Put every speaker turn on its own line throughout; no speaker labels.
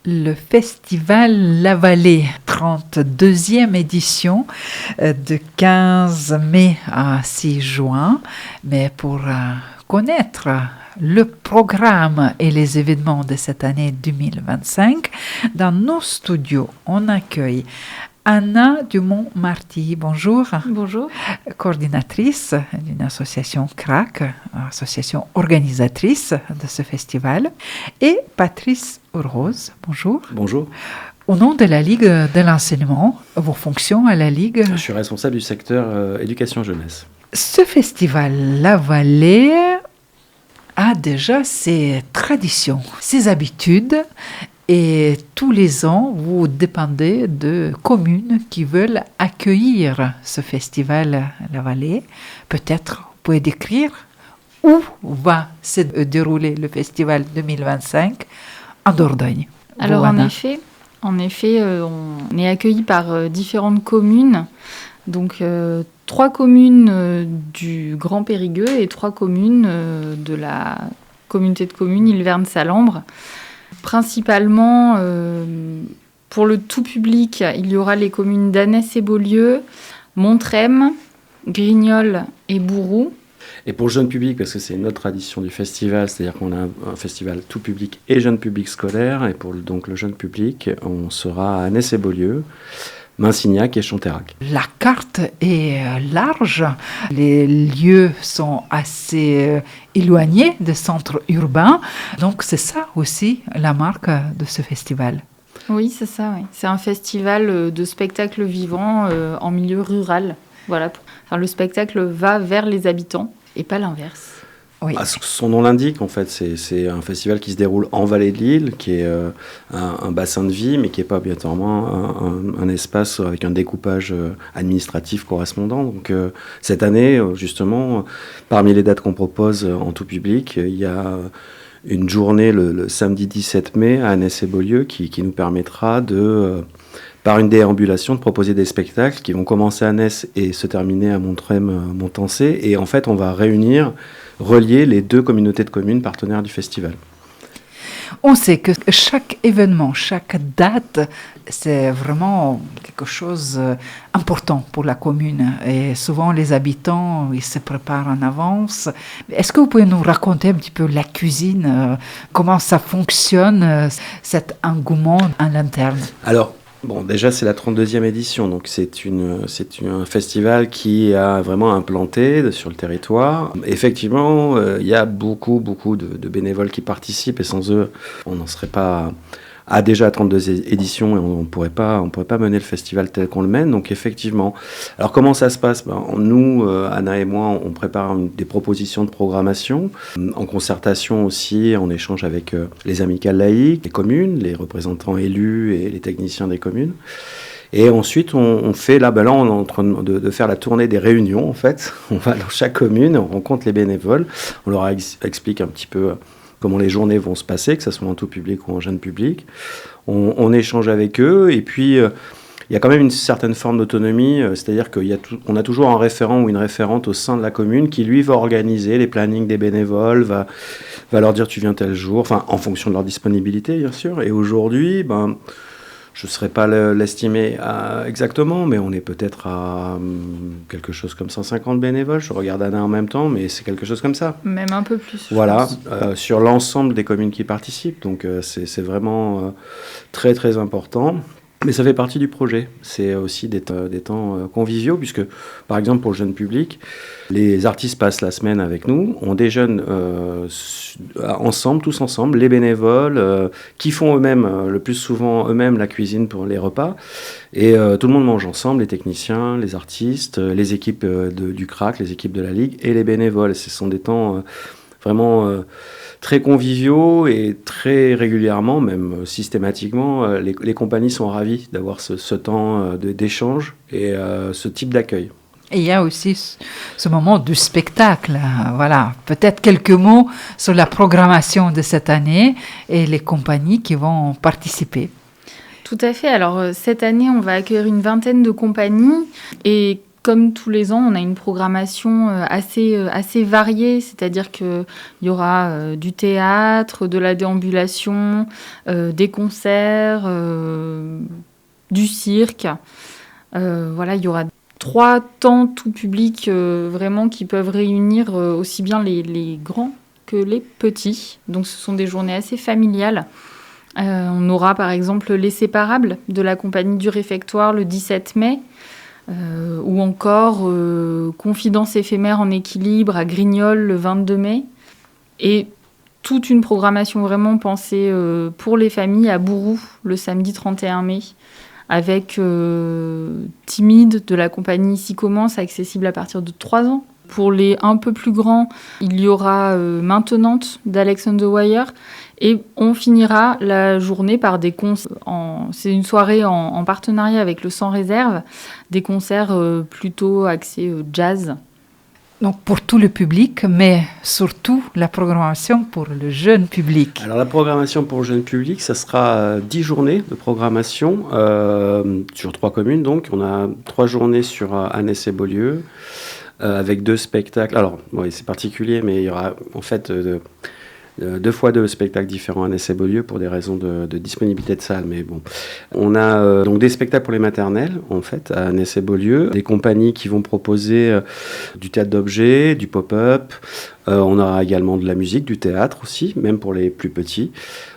Le festival La Vallée, 32e édition, de 15 mai à 6 juin. Mais pour connaître le programme et les événements de cette année 2025, dans nos studios, on accueille Anna Dumont-Marty, bonjour.
Bonjour.
Coordinatrice d'une association CRAC, association organisatrice de ce festival, et Patrice Rose, bonjour.
Bonjour.
Au nom de la Ligue de l'enseignement, vos fonctions à la Ligue?
Je suis responsable du secteur éducation jeunesse.
Ce festival La Vallée a déjà ses traditions, ses habitudes. Et tous les ans, vous dépendez de communes qui veulent accueillir ce festival La Vallée. Peut-être vous pouvez décrire où va se dérouler le festival 2025 en Dordogne.
Alors en effet, on est accueilli par différentes communes. Donc 3 communes du Grand Périgueux et 3 communes de la communauté de communes Ilverne-Salambre. Principalement, pour le tout public, il y aura les communes d'Annès et Beaulieu, Montrem, Grignol et Bourroux.
Et pour le jeune public, parce que c'est une autre tradition du festival, c'est-à-dire qu'on a un festival tout public et jeune public scolaire, et pour donc le jeune public, on sera à Annès et Beaulieu, Minsignac et Chonterac.
La carte est large, les lieux sont assez éloignés des centres urbains, donc c'est ça aussi la marque de ce festival.
Oui, c'est ça. Oui. C'est un festival de spectacle vivant en milieu rural. Voilà. Enfin, le spectacle va vers les habitants et pas l'inverse.
Oui.
Son nom l'indique, en fait, c'est un festival qui se déroule en vallée de l'île, qui est un bassin de vie, mais qui n'est pas obligatoirement un espace avec un découpage administratif correspondant. Donc cette année, justement, parmi les dates qu'on propose en tout public, il y a une journée le samedi 17 mai à Annès et Beaulieu qui nous permettra par une déambulation, de proposer des spectacles qui vont commencer à Annès et se terminer à Montrem-Montancé. Et en fait, on va relier les 2 communautés de communes partenaires du festival.
On sait que chaque événement, chaque date, c'est vraiment quelque chose d'important pour la commune. Et souvent, les habitants, ils se préparent en avance. Est-ce que vous pouvez nous raconter un petit peu la cuisine, comment ça fonctionne, cet engouement à l'interne?
Alors, bon, déjà, c'est la 32e édition, donc c'est un festival qui a vraiment implanté sur le territoire. Effectivement, il y a beaucoup de bénévoles qui participent, et sans eux, on n'en serait pas à déjà 32 éditions, et on pourrait pas mener le festival tel qu'on le mène. Donc effectivement, alors comment ça se passe? Nous, Anna et moi, on prépare des propositions de programmation, en concertation aussi, en échange avec les amicales laïques, les communes, les représentants élus et les techniciens des communes. Et ensuite, on fait, là, on est en train de faire la tournée des réunions, en fait. On va dans chaque commune, on rencontre les bénévoles, on leur explique un petit peu comment les journées vont se passer, que ce soit en tout public ou en jeune public. On échange avec eux, et puis il y a quand même une certaine forme d'autonomie, c'est-à-dire qu'on a toujours un référent ou une référente au sein de la commune qui, lui, va organiser les plannings des bénévoles, va leur dire tu viens tel jour, enfin en fonction de leur disponibilité, bien sûr. Et aujourd'hui, je ne saurais pas l'estimer exactement, mais on est peut-être à quelque chose comme 150 bénévoles. Je regarde Anna en même temps, mais c'est quelque chose comme ça.
Même un peu plus.
Voilà, sur l'ensemble des communes qui participent. Donc c'est vraiment très très important. Mais ça fait partie du projet. C'est aussi des temps conviviaux, puisque, par exemple, pour le jeune public, les artistes passent la semaine avec nous. On déjeune tous ensemble, les bénévoles, qui font eux-mêmes, le plus souvent eux-mêmes, la cuisine pour les repas. Et tout le monde mange ensemble, les techniciens, les artistes, les équipes du CRAC, les équipes de la Ligue et les bénévoles. Ce sont des temps vraiment très conviviaux, et très régulièrement, même systématiquement, les compagnies sont ravies d'avoir ce temps d'échange et ce type d'accueil.
Et il y a aussi ce moment du spectacle. Voilà, peut-être quelques mots sur la programmation de cette année et les compagnies qui vont participer.
Tout à fait. Alors, cette année, on va accueillir une vingtaine de compagnies, et comme tous les ans, on a une programmation assez variée, c'est-à-dire qu'il y aura du théâtre, de la déambulation, des concerts, du cirque. Voilà, il y aura 3 temps tout public vraiment qui peuvent réunir aussi bien les grands que les petits. Donc ce sont des journées assez familiales. On aura par exemple Les Séparables de la compagnie du Réfectoire le 17 mai. Ou encore Confidence éphémère en équilibre à Grignols le 22 mai. Et toute une programmation vraiment pensée pour les familles à Bourroux le samedi 31 mai. Avec Timide de la compagnie Ici Commence, accessible à partir de 3 ans. Pour les un peu plus grands, il y aura Maintenante d'Alex on the Wire. Et on finira la journée par des concerts. C'est une soirée en partenariat avec le Sans Réserve, des concerts plutôt axés jazz.
Donc pour tout le public, mais surtout la programmation pour le jeune public.
Alors la programmation pour le jeune public, ça sera 10 journées de programmation sur 3 communes. Donc on a 3 journées sur Annès et Beaulieu avec 2 spectacles. Alors oui, c'est particulier, mais il y aura en fait 2 fois 2 spectacles différents à Annès et Beaulieu pour des raisons de disponibilité de salles. Mais bon, on a donc des spectacles pour les maternelles, en fait, à Annès et Beaulieu. Des compagnies qui vont proposer du théâtre d'objets, du pop-up. On aura également de la musique, du théâtre aussi, même pour les plus petits.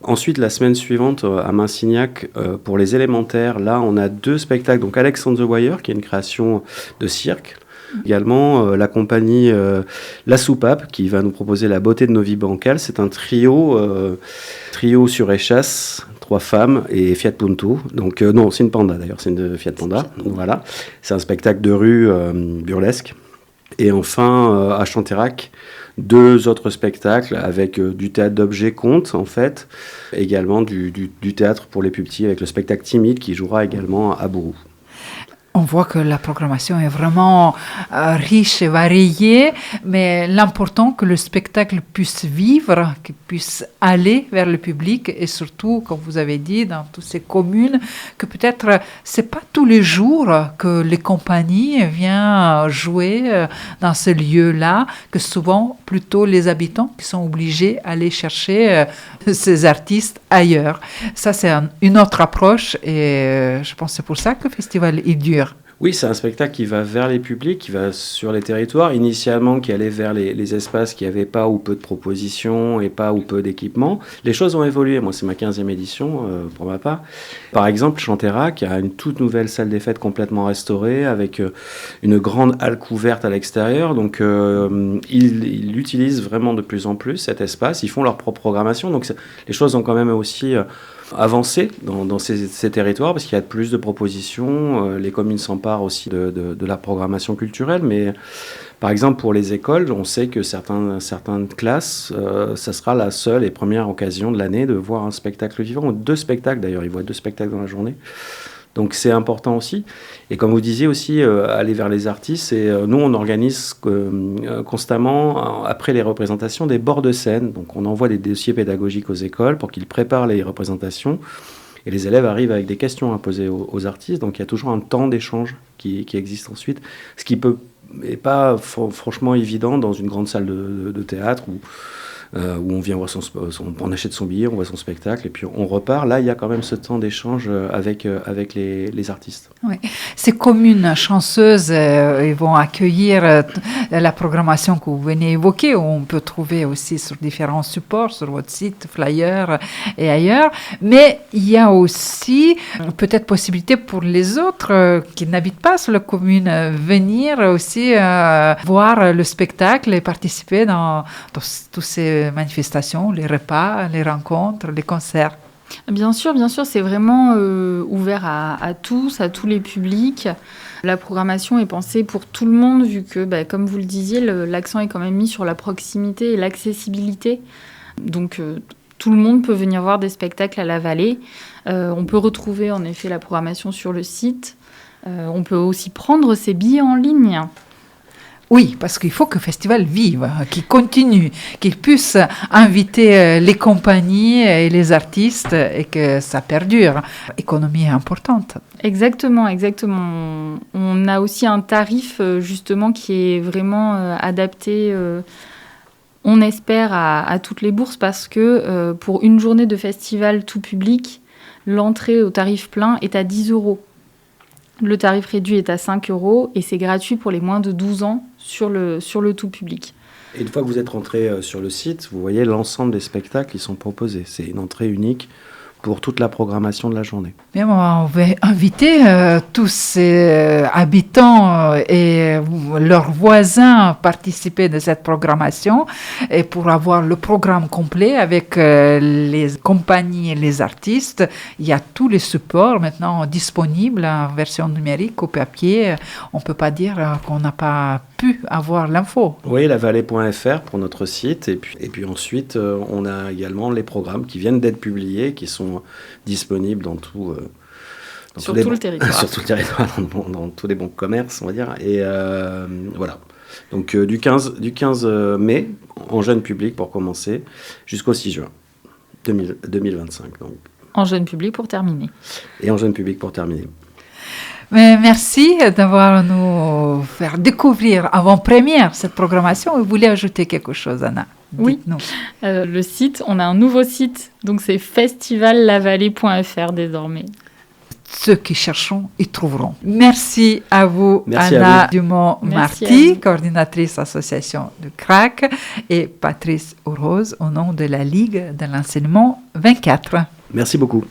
Ensuite, la semaine suivante, à Massignac, pour les élémentaires, là, on a 2 spectacles. Donc, Alex on the Wire, qui est une création de cirque. Également, la compagnie La Soupape, qui va nous proposer La beauté de nos vies bancales. C'est un trio sur échasse, 3 femmes et Fiat Punto. Donc, non, c'est une panda d'ailleurs, c'est une Fiat Panda. Voilà. C'est un spectacle de rue burlesque. Et enfin, à Chanterac, 2 autres spectacles avec du théâtre d'objets contes, en fait. Également du théâtre pour les plus petits avec le spectacle Timide qui jouera également à Bourroux.
On voit que la programmation est vraiment riche et variée, mais l'important que le spectacle puisse vivre, qu'il puisse aller vers le public et surtout, comme vous avez dit, dans toutes ces communes, que peut-être c'est pas tous les jours que les compagnies viennent jouer dans ce lieu-là, que souvent plutôt les habitants qui sont obligés d'aller chercher ces artistes ailleurs. Ça, c'est une autre approche et je pense que c'est pour ça que le festival il dure.
Oui, c'est un spectacle qui va vers les publics, qui va sur les territoires, initialement qui allait vers les espaces qui n'avaient pas ou peu de propositions et pas ou peu d'équipements. Les choses ont évolué, moi c'est ma 15e édition pour ma part. Par exemple, Chanterac a une toute nouvelle salle des fêtes complètement restaurée avec une grande halle couverte à l'extérieur, donc ils utilisent vraiment de plus en plus cet espace, ils font leur propre programmation, donc les choses ont quand même aussi avancé dans ces territoires parce qu'il y a plus de propositions, les communes s'emparent aussi de la programmation culturelle, mais par exemple pour les écoles, on sait que certaines classes, ça sera la seule et première occasion de l'année de voir un spectacle vivant, ou 2 spectacles d'ailleurs, ils voient 2 spectacles dans la journée. Donc c'est important aussi. Et comme vous disiez aussi, aller vers les artistes. Et nous, on organise constamment, après les représentations, des bords de scène. Donc on envoie des dossiers pédagogiques aux écoles pour qu'ils préparent les représentations. Et les élèves arrivent avec des questions à poser aux artistes. Donc il y a toujours un temps d'échange qui existe ensuite. Ce qui n'est pas franchement évident dans une grande salle de théâtre où on vient voir on achète son billet, on voit son spectacle et puis on repart. Là, il y a quand même ce temps d'échange avec les artistes.
Oui. Ces communes chanceuses ils vont accueillir la programmation que vous venez évoquer. On peut trouver aussi sur différents supports, sur votre site, flyers et ailleurs. Mais il y a aussi peut-être possibilité pour les autres qui n'habitent pas sur la commune venir aussi voir le spectacle et participer dans tous ces manifestations, les repas, les rencontres, les concerts.
Bien sûr, c'est vraiment ouvert à tous les publics. La programmation est pensée pour tout le monde, vu que, comme vous le disiez, l'accent est quand même mis sur la proximité et l'accessibilité. Donc, tout le monde peut venir voir des spectacles à la Vallée. On peut retrouver en effet la programmation sur le site. On peut aussi prendre ses billets en ligne.
Oui, parce qu'il faut que le festival vive, qu'il continue, qu'il puisse inviter les compagnies et les artistes et que ça perdure. L'économie est importante.
Exactement. On a aussi un tarif justement qui est vraiment adapté, on espère, à toutes les bourses parce que pour une journée de festival tout public, l'entrée au tarif plein est à 10 €. Le tarif réduit est à 5 € et c'est gratuit pour les moins de 12 ans sur le tout public.
Et une fois que vous êtes rentré sur le site, vous voyez l'ensemble des spectacles qui sont proposés. C'est une entrée unique pour toute la programmation de la journée.
Mais on va inviter tous ces habitants et leurs voisins à participer de cette programmation et pour avoir le programme complet avec les compagnies et les artistes. Il y a tous les supports maintenant disponibles en version numérique, au papier. On ne peut pas dire qu'on n'a pas pu avoir l'info.
Oui, lavallée.fr pour notre site. Et puis ensuite, on a également les programmes qui viennent d'être publiés, qui sont disponibles dans tout...
Sur tout le territoire.
Sur tout le territoire, dans tous les bons commerces, on va dire. Et voilà. Donc du 15 mai, en jeune public pour commencer, jusqu'au 6 juin 2025. Donc.
En jeune public pour terminer.
Et en jeune public pour terminer.
Mais merci d'avoir nous faire découvrir avant-première cette programmation. Vous voulez ajouter quelque chose, Anna?
Oui, le site, on a un nouveau site, donc c'est festivallavallée.fr désormais.
Ceux qui cherchent, ils trouveront. Merci à vous,
merci
Anna
à vous.
Dumont-Marty, coordinatrice association du CRAC, et Patrice Rose au nom de la Ligue de l'enseignement 24.
Merci beaucoup.